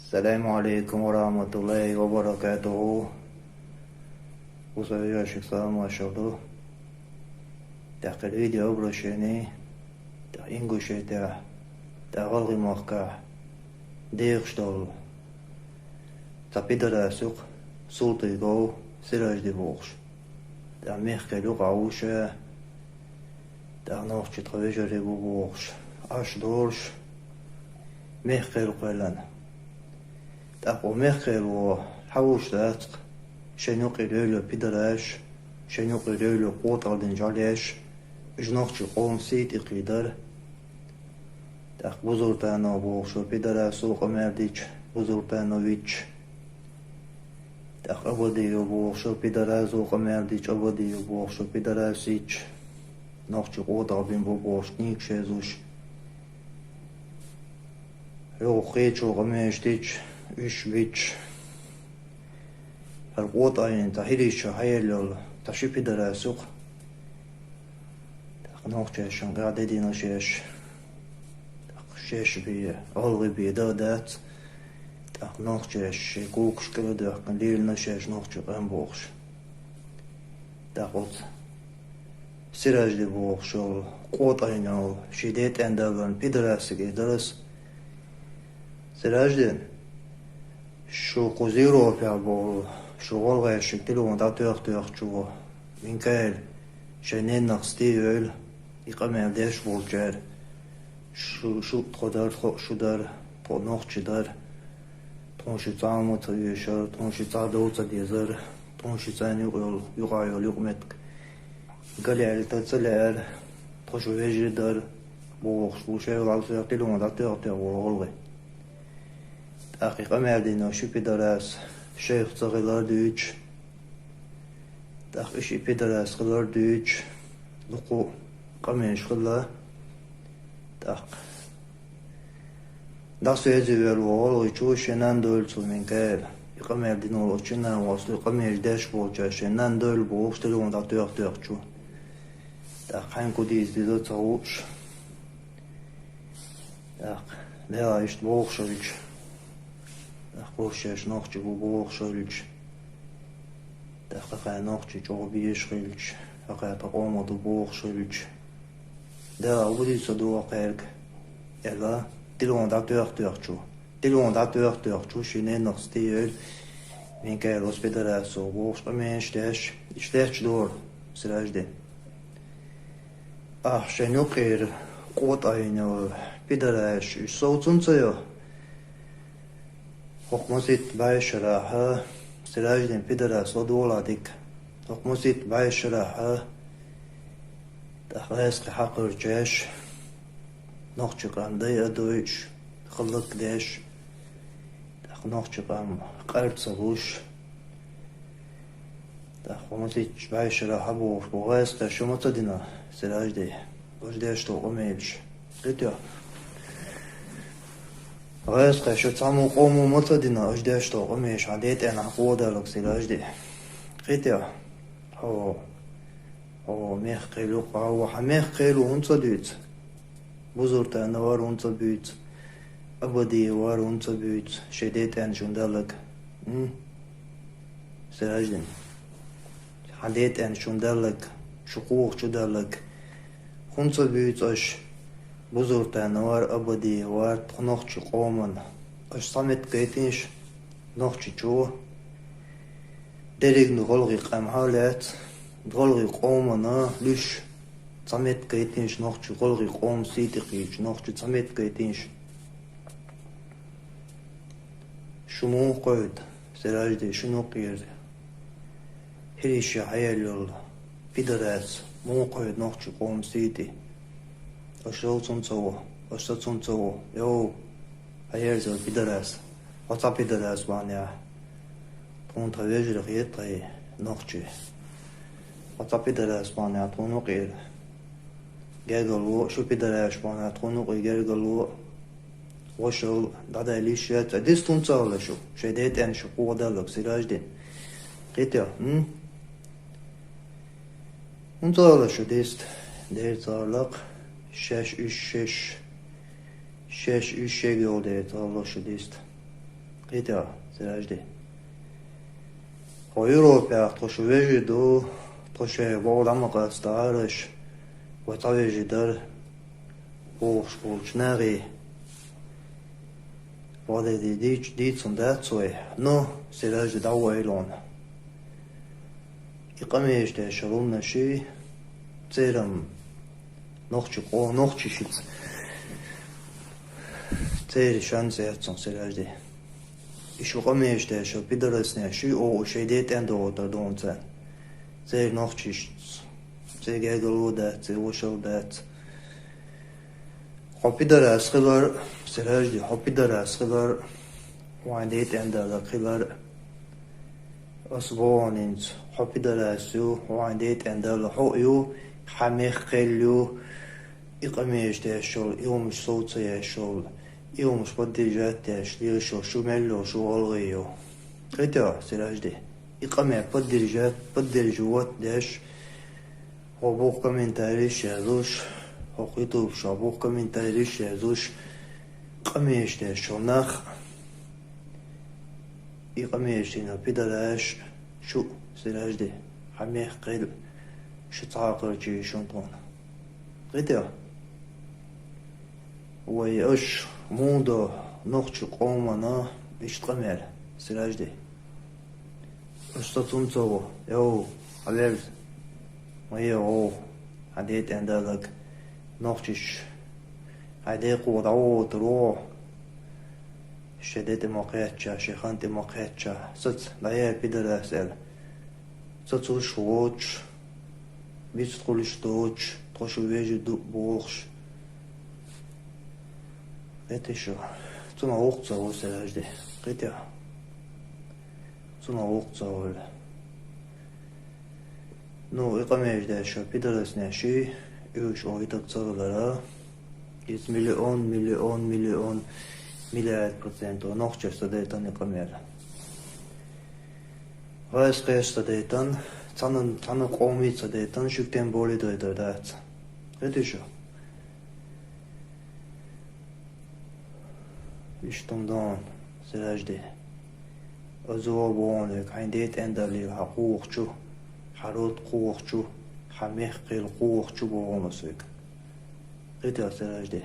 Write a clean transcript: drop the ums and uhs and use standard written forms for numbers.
السلام عليكم ورحمة الله وبركاته. وصحيح السلام ما شاء الله. تحقيق فيديو أبرشيني إنجوشي غلغي مخكا ديغشتال تبيدر سوق سلطي جو سراج دي بوغش ميخكا لوغ عوشة نوخشي تغيجري بوغش أش دورش ميخكا لوغلان تاقو ميخكا لوغ حوش داتق شنوقي لولو بيدراش شنوقي لولو قوطر دين جاليش جنوخشي قوم سيتي قيدر تاق بزرتانو بوغشو بيدراش سوق مرديش بزرتانويتش تاق أبوديو بوغشو بيدراش سوق مرديش أبوديو بوغشو بيدراش سيتش نوخشي قوطر بين بوغش نيك شيزوش يو خيتشو غميشتيش إش بيتش القوطين تحيريش هايلول تشيبي دراسوق نوخشيش قاعدة دينا شيش شيش بي أولغي بي دادات نوخشيش كوكش كده قليل نشيش نوخشي قنبوخش تاخد سراج دي بوخشول قوطين شديد اندالون بيدراسك درس سراج دين شو قزيرو بيعبول شغل غيش تلو دا تيخ شو من كايل شنين نقصتي يقام ديش بولجار شو تقدر شو دار تنوخ دار تنشي تعمو تيشر تنشي تعدو تديزر تنشي تاني يقايل يقمتك قال على تتسلعر تخشو يجري دار بوخش بوشي والعصير تلو دا تيخ والغلغي أخي قمردين شو بدراس شيخ صغير دوتش تاخ إشي بدراس غير دوتش لقو قميش خلا تاخ داسو يزيل وول ويشو شنان دول من كيل قمردين ولا شنان وصل قميش داش بوجا شنان دول بوش تلون دا تيخ شو تاخ هنكو ديز دي تاوش تاخ لا يشت بوخشوش أخوشش نوخشي بوغ شولش دقيقة نوخشي جوبيش خلش أقا تقوم بوغ شولش دا أولي صدوق قيرك يلا تلون دا تيخ تلون دا تيخ شينين نخستيل من كايلوس بدراسو بوغش بميش داش دور سراج دي شنو قير قوت أينو بدراش صوتون سيو حكمسيت بايشراها سراج دين بدراس ودولا ديك حكمسيت بايشراها تخلص حق الجيش نوخشق عن دي أدويش خلق ديش نوخشق عن قرب صبوش حكمسيت بايشراها بوغاس تشو متدنا سراج دي وش ديش تو قميلش قلت غير شو تعمو قومو متدنا أجداش تو قميش عديت أنا قودا لك سلاج دي قيتيا هو ميخ قيلو هو حميخ قيلو هنصا دوت بزرتا نوار هنصا بيت أبدي وار هنصا بيت شديت أنا شندالك سلاج دي عديت أنا شندالك شقوق شدالك هنصا بيت أش بزرتا نوار أبدي وار تنوخشي قومن أش صمت قيتنش نوخشي جو دريق نغلغي قام حالات نغلغي قومن لش صمت قيتنش نوخشي غلغي قوم سيتي قيش نوخشي صمت قيتنش شمو قيد سراج دي شنو قير هريشي حيال بدراس مو قيد نوخشي قوم سيتي أشتغل تنصو يو هيرزو بدراس وطا بدراس بانيا تون تواجر غيطي نوخشي وطا بدراس بانيا تونو غير جاقلو شو بدراس بانيا تونو غير جاقلو وشغل دادا ليشيات ديس تنصو ولا شو شديت أن شو قوة دالك سراج دين قيتيا تنصو ولا شو ديست دير تارلق شش üç yol diye tavla şu dist. قيتا سراجدي ويوروبيا تشويجي دو تشوي بول عمق ستارش وتعويجي در بولش ناري وده دي صنداتسوي نو سراجدي دعوة يقاميش ده شغلنا شي تيرم نوخشي شيت تيري شانس ياتسون سراجدي إيشو قاميش ده شو بيدرسنا شي أو شي ديت أندو تردون تان تير نوخشي شيت تير جايدلو دات تير وشل دات بيدرس خلر سراجدي بيدرس خلر وعن ديت أندا خلر أسبوعين حبي دراسو وعنديت أندل حقيو حميخ قليو إقاميش تاشول يوم صوت ياشول يوم بديجات تاشلي شو ملو شو ألغيو قطع سراجدي إقامة بديجوات داش وبوق كمنتاريش يازوش وقيتو شابوق كمنتاريش يازوش إقاميش تاشول نخ يقميشتنا بدلاش شو سراجدي حميخ قيل شتعاقر جي شنطون قيتها ويأش مودا نقش قومنا اشتقمال سراجدي اشتطون تو يو حبيبت ويو عديت عندك نقشش عديق وضعو تروح شديد موقعتشا شيخانتي موقعتشا ست لايا بيدر أسأل ست وشوش بيت تقولش دوش تخشو بيجي بوخش قيتي شو تونا وقت زاول سلاجدي قيتي تونا وقت زاول نو إقاميش داشا بيدر أسناشي يوش أويتك تزاولارا 100 مليون مليار %. Nog često dejtan je kamera. Vajs qesto dejtan, tanan qomica dejtan, shukten boli dojda dat. Għedi xo. Ishtum dan, siraġdi. Azuwa bonek, għindejt endali ħaquqċu, ħarut quqċu, ħamiħ qil quqċu bonosik. Għedi siraġdi.